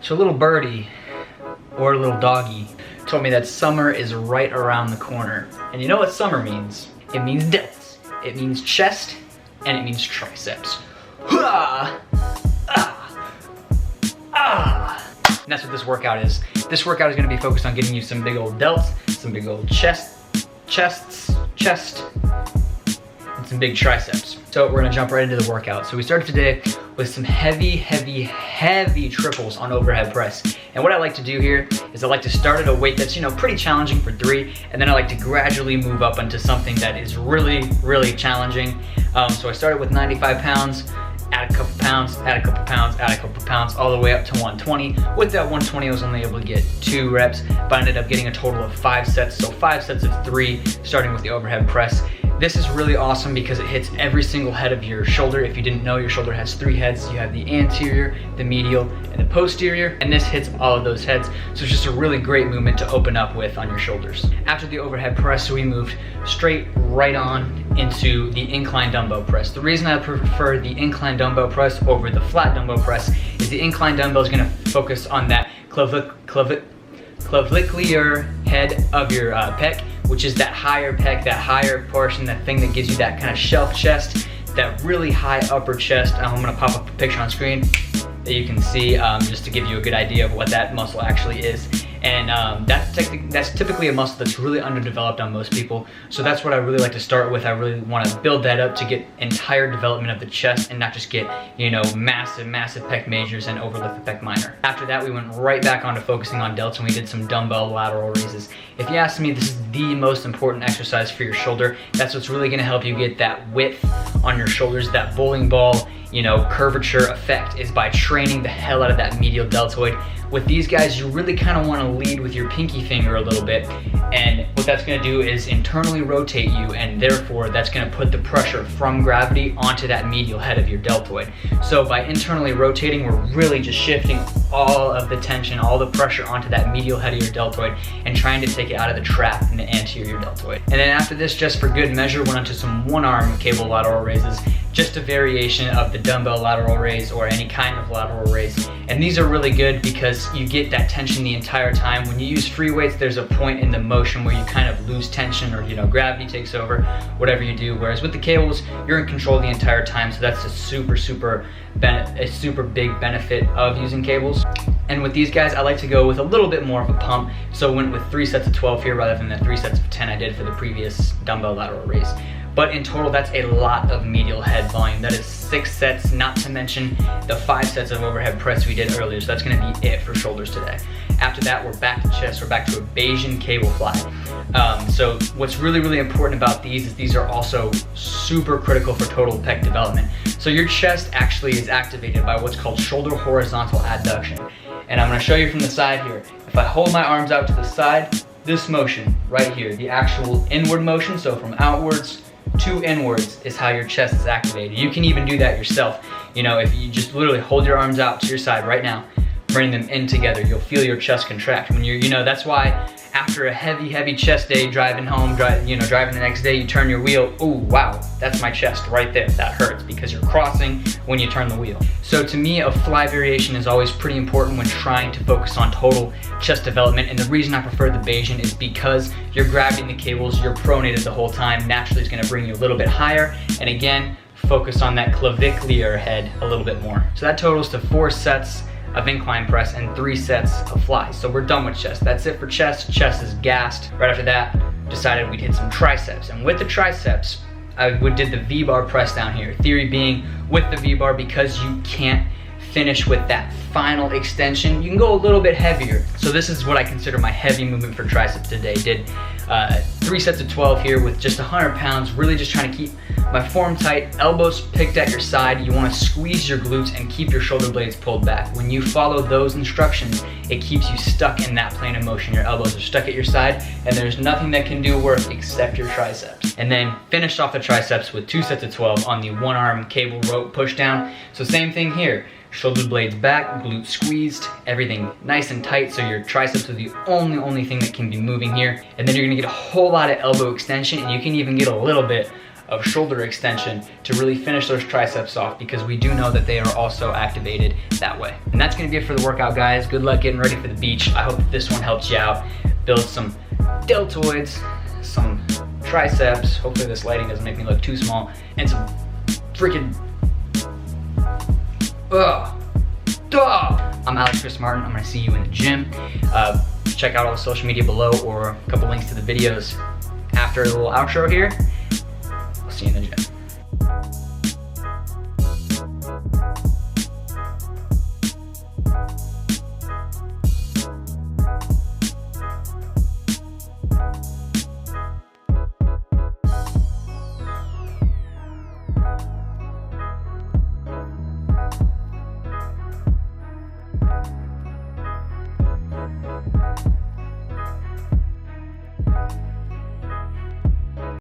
So a little birdie, or a little doggy, told me that summer is right around the corner. And you know what summer means? It means delts, it means chest, and it means triceps. And that's what this workout is. This workout is gonna be focused on getting you some big old delts, some big old chest, and some big triceps. So we're gonna jump right into the workout. So we started today with some heavy triples on overhead press. And what I like to do here is I like to start at a weight that's, pretty challenging for 3, and then I like to gradually move up into something that is really challenging. So I started with 95 pounds, add a couple pounds, add a couple pounds, add a couple pounds, all the way up to 120. With that 120, I was only able to get 2 reps, but I ended up getting a total of 5 sets. So 5 sets of 3, starting with the overhead press. This is really awesome because it hits every single head of your shoulder. If you didn't know, your shoulder has 3 heads. You have the anterior, the medial, and the posterior, and this hits all of those heads. So it's just a really great movement to open up with on your shoulders. After the overhead press, we moved straight right on into the incline dumbbell press. The reason I prefer the incline dumbbell press over the flat dumbbell press is the incline dumbbell is gonna focus on that clavicular head of your pec, which is that higher pec, that higher portion, that thing that gives you that kind of shelf chest, that really high upper chest. I'm gonna pop up a picture on screen that you can see just to give you a good idea of what that muscle actually is. And that's typically a muscle that's really underdeveloped on most people. So that's what I really like to start with. I really want to build that up to get entire development of the chest and not just get, massive pec majors and overlift the pec minor. After that, we went right back onto focusing on delts, and we did some dumbbell lateral raises. If you ask me, this is the most important exercise for your shoulder. That's what's really going to help you get that width on your shoulders, that bowling ball, curvature effect, is by training the hell out of that medial deltoid. With these guys, you really kind of want to lead with your pinky finger a little bit, and what that's going to do is internally rotate you, and therefore that's going to put the pressure from gravity onto that medial head of your deltoid. So by internally rotating, we're really just shifting all of the tension, all the pressure onto that medial head of your deltoid and trying to take it out of the trap in the anterior deltoid. And then after this, just for good measure, went onto some one-arm cable lateral raises, just a variation of the dumbbell lateral raise or any kind of lateral raise. And these are really good because you get that tension the entire time. When you use free weights, there's a point in the motion where you kind of lose tension, or gravity takes over, whatever you do. Whereas with the cables, you're in control the entire time. So that's a super big benefit of using cables. And with these guys, I like to go with a little bit more of a pump. So I went with 3 sets of 12 here rather than the 3 sets of 10 I did for the previous dumbbell lateral raise. But in total, that's a lot of medial head volume. That is 6 sets, not to mention the 5 sets of overhead press we did earlier. So that's gonna be it for shoulders today. After that, we're back to chest. We're back to a Bayesian Cable Fly. So what's really important about these is these are also super critical for total pec development. So your chest actually is activated by what's called shoulder horizontal adduction. And I'm gonna show you from the side here. If I hold my arms out to the side, this motion right here, the actual inward motion, so from outwards to inwards, is how your chest is activated. You can even do that yourself. If you just literally hold your arms out to your side right now, bring them in together, you'll feel your chest contract. When you're, that's why after a heavy chest day, driving home, driving the next day, you turn your wheel, ooh, wow, that's my chest right there. That hurts because you're crossing when you turn the wheel. So to me, a fly variation is always pretty important when trying to focus on total chest development. And the reason I prefer the Bayesian is because you're grabbing the cables, you're pronated the whole time. Naturally, it's gonna bring you a little bit higher. And again, focus on that clavicular head a little bit more. So that totals to 4 sets of incline press and 3 sets of flies. So we're done with chest. That's it for chest. Chest is gassed. Right after that, decided we'd hit some triceps. And with the triceps, did the VBar press down here. Theory being, with the VBar, because you can't finish with that final extension, you can go a little bit heavier. So this is what I consider my heavy movement for triceps today. Did 3 sets of 12 here with just 100 pounds, really just trying to keep my form tight, elbows picked at your side. You want to squeeze your glutes and keep your shoulder blades pulled back. When you follow those instructions, it keeps you stuck in that plane of motion. Your elbows are stuck at your side, and there's nothing that can do work except your triceps. And then finished off the triceps with 2 sets of 12 on the one-arm cable rope push down. So same thing here. Shoulder blades back, glutes squeezed, everything nice and tight, so your triceps are the only thing that can be moving here. And then you're gonna get a whole lot of elbow extension, and you can even get a little bit of shoulder extension to really finish those triceps off, because we do know that they are also activated that way. And that's gonna be it for the workout, guys. Good luck getting ready for the beach. I hope that this one helps you out. Build some deltoids, some triceps. Hopefully this lighting doesn't make me look too small. And some freaking, I'm Alex Chris Martin. I'm gonna see you in the gym. Check out all the social media below, or a couple links to the videos after the little outro here. I'll see you in the gym.